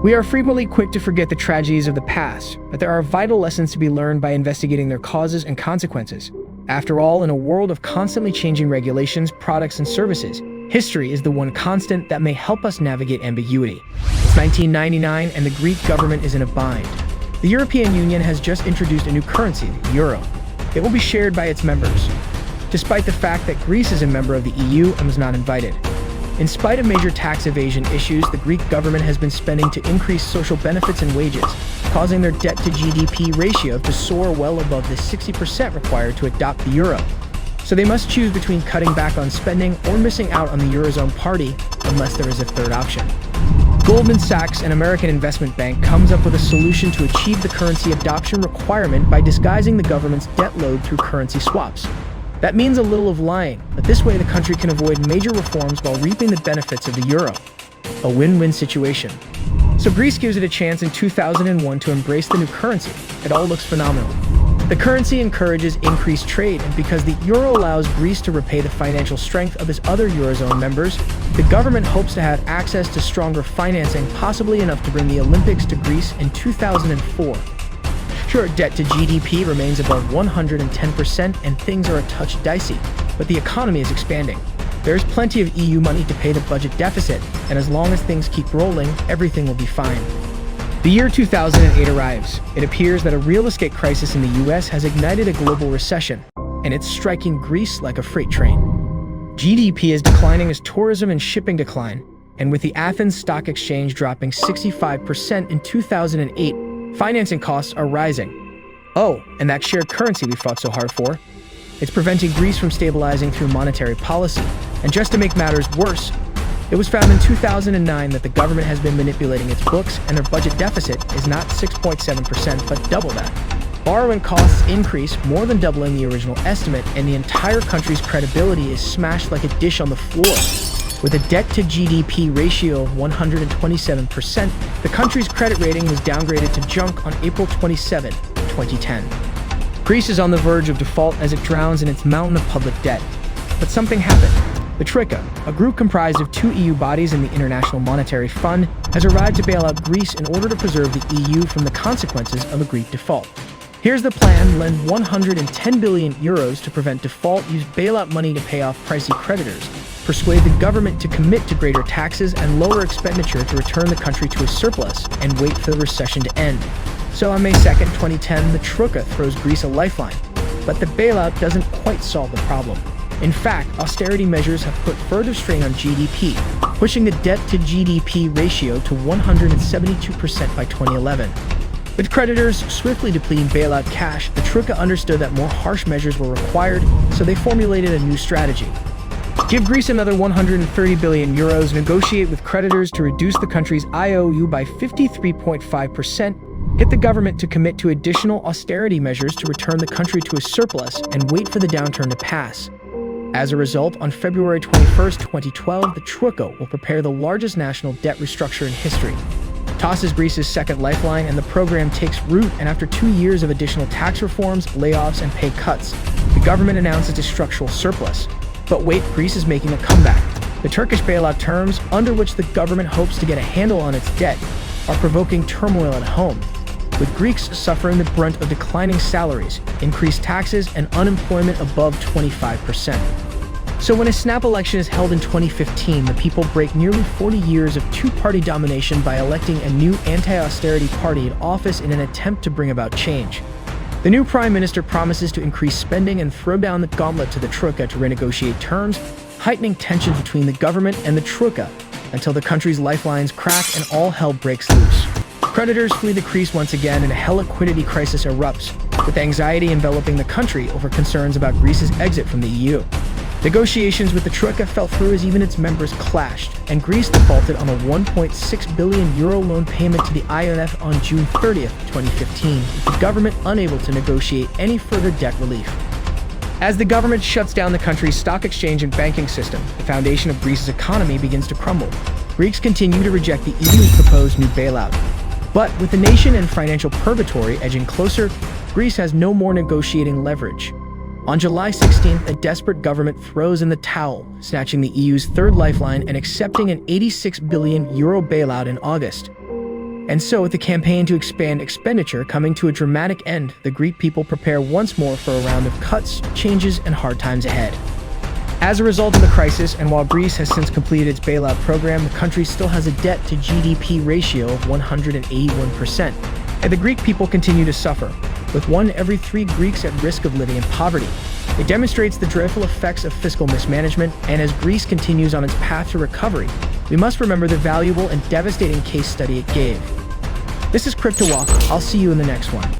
We are frequently quick to forget the tragedies of the past, but there are vital lessons to be learned by investigating their causes and consequences. After all, in a world of constantly changing regulations, products, and services, history is the one constant that may help us navigate ambiguity. It's 1999 and the Greek government is in a bind. The European Union has just introduced a new currency, the euro. It will be shared by its members, despite the fact that Greece is a member of the EU and was not invited. In spite of major tax evasion issues, the Greek government has been spending to increase social benefits and wages, causing their debt-to-GDP ratio to soar well above the 60% required to adopt the euro. So they must choose between cutting back on spending or missing out on the Eurozone party, unless there is a third option. Goldman Sachs, an American investment bank, comes up with a solution to achieve the currency adoption requirement by disguising the government's debt load through currency swaps. That means a little of lying, but this way the country can avoid major reforms while reaping the benefits of the euro. A win-win situation. So Greece gives it a chance in 2001 to embrace the new currency. It all looks phenomenal. The currency encourages increased trade, and because the euro allows Greece to repay the financial strength of its other Eurozone members, the government hopes to have access to stronger financing, possibly enough to bring the Olympics to Greece in 2004. Sure, debt to GDP remains above 110% and things are a touch dicey, but the economy is expanding. There is plenty of EU money to pay the budget deficit, and as long as things keep rolling, everything will be fine. The year 2008 arrives. It appears that a real estate crisis in the US has ignited a global recession, and it's striking Greece like a freight train. GDP is declining as tourism and shipping decline, and with the Athens Stock Exchange dropping 65% in 2008, financing costs are rising. Oh, and that shared currency we fought so hard for? It's preventing Greece from stabilizing through monetary policy. And just to make matters worse, it was found in 2009 that the government has been manipulating its books and their budget deficit is not 6.7% but double that. Borrowing costs increase, more than doubling the original estimate, and the entire country's credibility is smashed like a dish on the floor. With a debt-to-GDP ratio of 127%, the country's credit rating was downgraded to junk on April 27, 2010. Greece is on the verge of default as it drowns in its mountain of public debt. But something happened. The Troika, a group comprised of 2 EU bodies and the International Monetary Fund, has arrived to bail out Greece in order to preserve the EU from the consequences of a Greek default. Here's the plan: lend 110 billion euros to prevent default, use bailout money to pay off pricey creditors, persuade the government to commit to greater taxes and lower expenditure to return the country to a surplus, and wait for the recession to end. So on May 2nd, 2010, the Troika throws Greece a lifeline. But the bailout doesn't quite solve the problem. In fact, austerity measures have put further strain on GDP, pushing the debt-to-GDP ratio to 172% by 2011. With creditors swiftly depleting bailout cash, the Troika understood that more harsh measures were required, so they formulated a new strategy. Give Greece another 130 billion euros, negotiate with creditors to reduce the country's IOU by 53.5%, get the government to commit to additional austerity measures to return the country to a surplus, and wait for the downturn to pass. As a result, on February 21, 2012, the Troika will prepare the largest national debt restructure in history. Tosses Greece's second lifeline, and the program takes root, and after 2 years of additional tax reforms, layoffs, and pay cuts, the government announces a structural surplus. But wait, Greece is making a comeback. The Turkish bailout terms, under which the government hopes to get a handle on its debt, are provoking turmoil at home, with Greeks suffering the brunt of declining salaries, increased taxes, and unemployment above 25%. So when a snap election is held in 2015, the people break nearly 40 years of two-party domination by electing a new anti-austerity party in office in an attempt to bring about change. The new prime minister promises to increase spending and throw down the gauntlet to the Troika to renegotiate terms, heightening tensions between the government and the Troika until the country's lifelines crack and all hell breaks loose. Creditors flee the crease once again and a hell liquidity crisis erupts, with anxiety enveloping the country over concerns about Greece's exit from the EU. Negotiations with the Troika fell through as even its members clashed, and Greece defaulted on a 1.6 billion euro loan payment to the IMF on June 30, 2015, with the government unable to negotiate any further debt relief. As the government shuts down the country's stock exchange and banking system, the foundation of Greece's economy begins to crumble. Greeks continue to reject the EU's proposed new bailout. But with the nation in financial purgatory edging closer, Greece has no more negotiating leverage. On July 16th, a desperate government throws in the towel, snatching the EU's third lifeline and accepting an 86 billion euro bailout in August. And so, with the campaign to expand expenditure coming to a dramatic end, the Greek people prepare once more for a round of cuts, changes, and hard times ahead. As a result of the crisis, and while Greece has since completed its bailout program, the country still has a debt-to-GDP ratio of 181%, and the Greek people continue to suffer, with 1 every 3 Greeks at risk of living in poverty. It demonstrates the dreadful effects of fiscal mismanagement, and as Greece continues on its path to recovery, we must remember the valuable and devastating case study it gave. This is CryptoWalk. I'll see you in the next one.